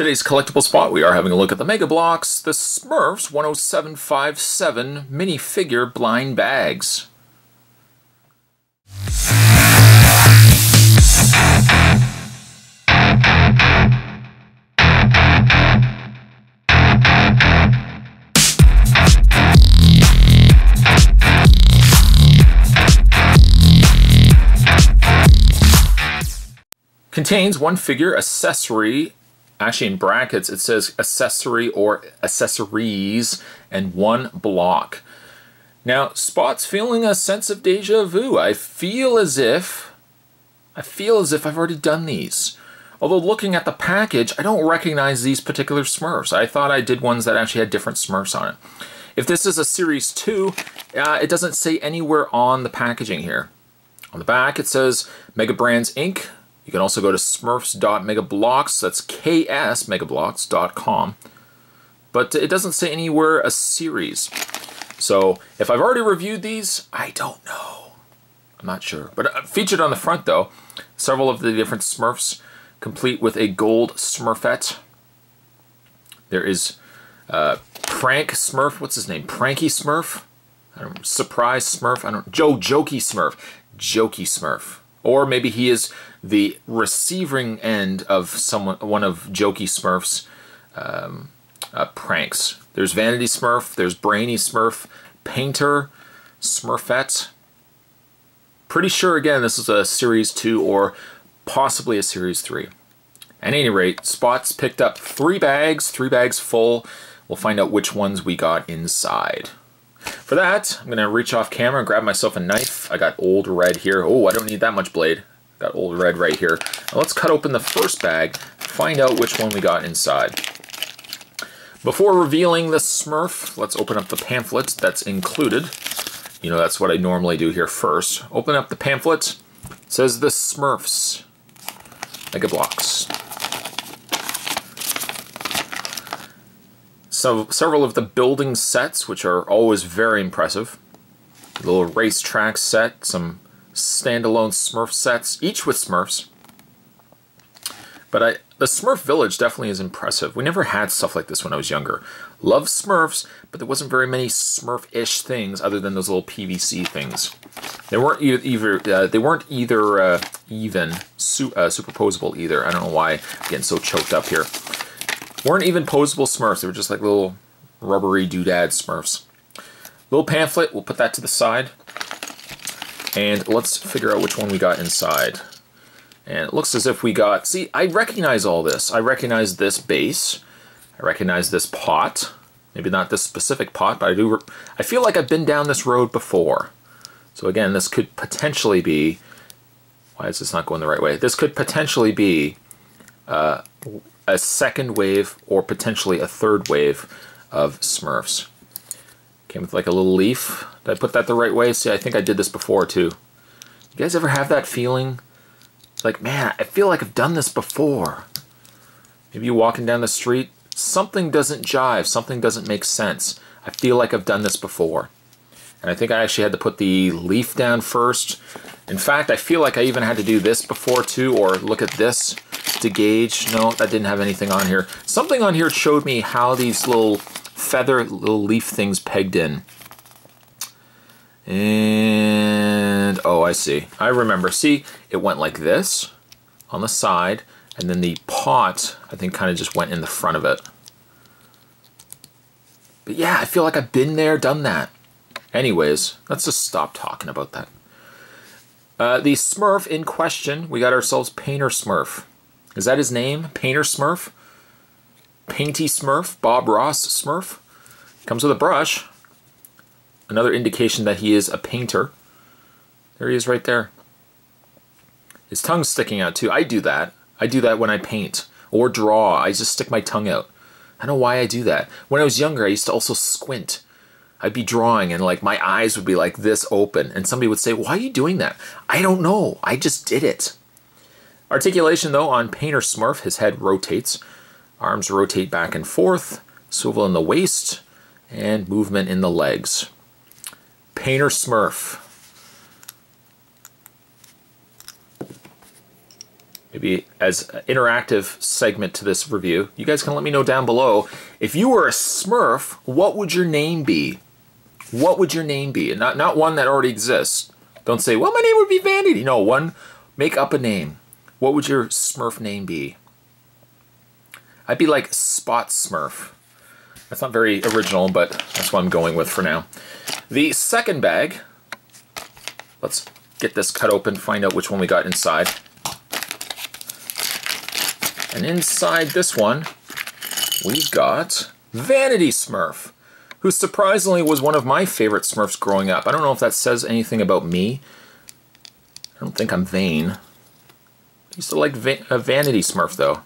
Today's collectible spot, we are having a look at the Mega Bloks, the Smurfs 10757 minifigure blind bags. Contains one figure, accessory. Actually, in brackets, it says accessory or accessories, and one block. Now, Spot's feeling a sense of deja vu. I feel as if I've already done these. Although looking at the package, I don't recognize these particular Smurfs. I thought I did ones that actually had different Smurfs on it. If this is a Series 2, it doesn't say anywhere on the packaging here. On the back, it says Mega Brands Inc. You can also go to smurfs.megabloks, that's ksmegabloks.com. But it doesn't say anywhere a series. So if I've already reviewed these, I don't know. I'm not sure. But featured on the front though, several of the different Smurfs, complete with a gold Smurfette. There is Prank Smurf, what's his name? Pranky Smurf? I don't know, Surprise Smurf? I don't know. Jokey Smurf. Jokey Smurf. Or maybe he is the receiving end of one of Jokey Smurf's pranks. There's Vanity Smurf, there's Brainy Smurf, Painter, Smurfette. Pretty sure, again, this is a Series 2 or possibly a Series 3. At any rate, Spot's picked up 3 bags full. We'll find out which ones we got inside. For that, I'm going to reach off camera and grab myself a knife. I got Old Red here. Oh, I don't need that much blade. Got Old Red right here. Now let's cut open the first bag, find out which one we got inside. Before revealing the Smurf, let's open up the pamphlet that's included. You know, that's what I normally do here first. Open up the pamphlet. It says the Smurfs Mega Bloks. So several of the building sets, which are always very impressive. A little racetrack set, some standalone Smurf sets, each with Smurfs. But the Smurf Village definitely is impressive. We never had stuff like this when I was younger. Loved Smurfs, but there wasn't very many Smurf-ish things other than those little PVC things. They weren't even superposable either. I don't know why I'm getting so choked up here. Weren't even posable Smurfs. They were just like little rubbery doodad Smurfs. Little pamphlet, we'll put that to the side. And let's figure out which one we got inside. And it looks as if we got... See, I recognize all this. I recognize this base. I recognize this pot. Maybe not this specific pot, but I feel like I've been down this road before. So again, this could potentially be... Why is this not going the right way? This could potentially be a second wave or potentially a third wave of Smurfs. Came with like a little leaf. Did I put that the right way? See, I think I did this before too. You guys ever have that feeling? Like, man, I feel like I've done this before. Maybe you're walking down the street, something doesn't jive, something doesn't make sense. I feel like I've done this before. And I think I actually had to put the leaf down first. In fact, I feel like I even had to do this before too, or look at this to gauge. No, that didn't have anything on here. Something on here showed me how these little feather, little leaf things pegged in. And, oh, I see. I remember. See, it went like this on the side, and then the pot, I think, kind of just went in the front of it. But yeah, I feel like I've been there, done that. Anyways, let's just stop talking about that. The Smurf in question, we got ourselves Painter Smurf. Is that his name? Painter Smurf? Painty Smurf? Bob Ross Smurf? Comes with a brush. Another indication that he is a painter. There he is right there. His tongue's sticking out too. I do that. I do that when I paint or draw. I just stick my tongue out. I don't know why I do that. When I was younger, I used to also squint. I'd be drawing and like my eyes would be like this open and somebody would say, why are you doing that? I don't know. I just did it. Articulation though on Painter Smurf, his head rotates. Arms rotate back and forth, swivel in the waist, and movement in the legs. Painter Smurf. maybe as an interactive segment to this review, you guys can let me know down below, if you were a Smurf, what would your name be? What would your name be? And not one that already exists. Don't say, well, my name would be Vanity. No, one, make up a name. What would your Smurf name be? I'd be like Spot Smurf. That's not very original, but that's what I'm going with for now. The second bag, let's get this cut open, find out which one we got inside. And inside this one, we've got Vanity Smurf, who surprisingly was one of my favorite Smurfs growing up. I don't know if that says anything about me. I don't think I'm vain. I used to like Vanity Smurf, though.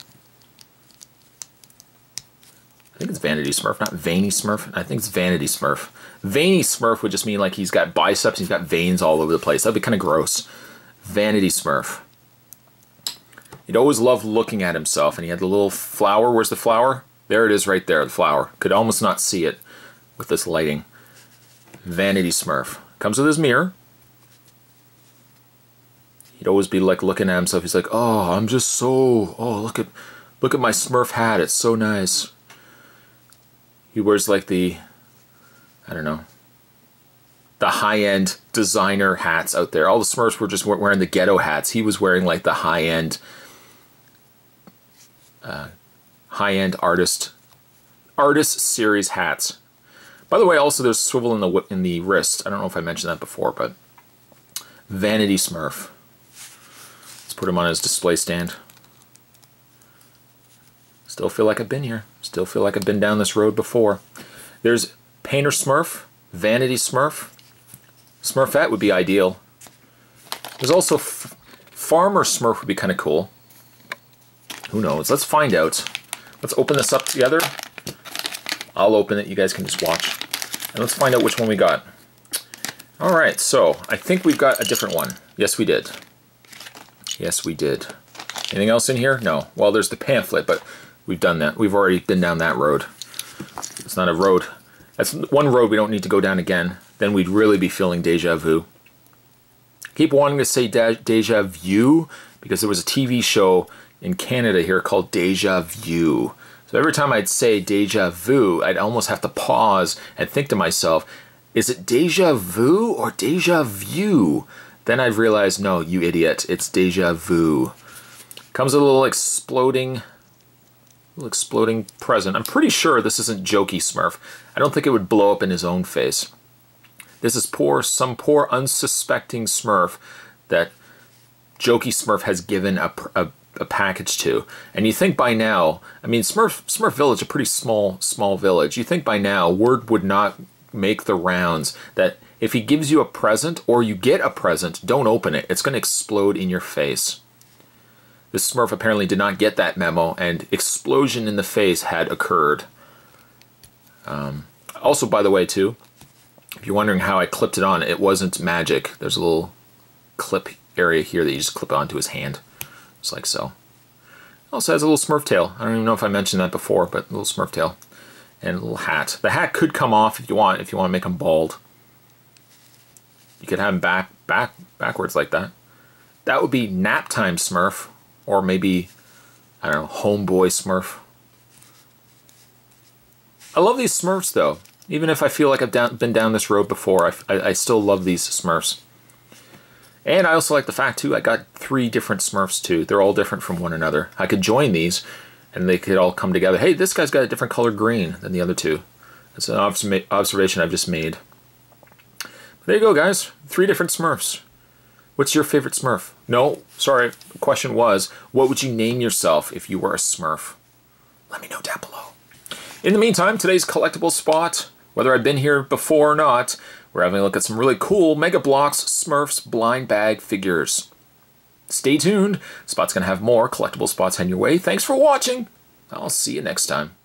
I think it's Vanity Smurf, not Veiny Smurf. I think it's Vanity Smurf. Veiny Smurf would just mean like he's got biceps, he's got veins all over the place. That'd be kind of gross. Vanity Smurf. He'd always loved looking at himself, and he had the little flower. Where's the flower? There it is right there, the flower. Could almost not see it with this lighting. Vanity Smurf. Comes with his mirror. He'd always be like looking at himself. He's like, oh, I'm just so, oh, look at my Smurf hat. It's so nice. He wears like the, I don't know, the high-end designer hats out there. All the Smurfs were just wearing the ghetto hats. He was wearing like the high-end artist series hats. By the way, also there's swivel in the wrist. I don't know if I mentioned that before, but Vanity Smurf. Let's put him on his display stand. Still feel like I've been here. Still feel like I've been down this road before. There's Painter Smurf, Vanity Smurf. Smurfette would be ideal. There's also Farmer Smurf would be kind of cool. Who knows? Let's find out. Let's open this up together. I'll open it. You guys can just watch. And let's find out which one we got. All right, so I think we've got a different one. Yes, we did. Yes, we did. Anything else in here? No. Well, there's the pamphlet, but we've done that. We've already been down that road. It's not a road. That's one road we don't need to go down again. Then we'd really be feeling deja vu. Keep wanting to say deja vu because there was a TV show in Canada here called Deja Vu. So every time I'd say deja vu, I'd almost have to pause and think to myself, is it deja vu or deja vu? Then I'd realize, no, you idiot, it's deja vu. Comes with a little exploding present. I'm pretty sure this isn't Jokey Smurf. I don't think it would blow up in his own face. This is some poor unsuspecting Smurf that Jokey Smurf has given a package to. And you think by now, I mean, Smurf Village, a pretty small village. You think by now, word would not make the rounds that if he gives you a present or you get a present, don't open it. It's going to explode in your face. This Smurf apparently did not get that memo, and explosion in the face had occurred. Also, by the way, too, if you're wondering how I clipped it on, it wasn't magic. There's a little clip area here that you just clip onto his hand. Just like so. Also has a little Smurf tail. I don't even know if I mentioned that before, but a little Smurf tail. And a little hat. The hat could come off if you want to make him bald. You could have him backwards like that. That would be Nap Time Smurf. Or maybe, I don't know, Homeboy Smurf. I love these Smurfs, though. Even if I feel like I've been down this road before, I still love these Smurfs. And I also like the fact, too, I got 3 different Smurfs, too. They're all different from one another. I could join these, and they could all come together. Hey, this guy's got a different color green than the other 2. That's an observation I've just made. But there you go, guys. 3 different Smurfs. What's your favorite Smurf? No, sorry, the question was, what would you name yourself if you were a Smurf? Let me know down below. In the meantime, today's collectible spot, whether I've been here before or not, we're having a look at some really cool Mega Bloks Smurfs blind bag figures. Stay tuned. Spot's going to have more collectible spots heading your way. Thanks for watching. I'll see you next time.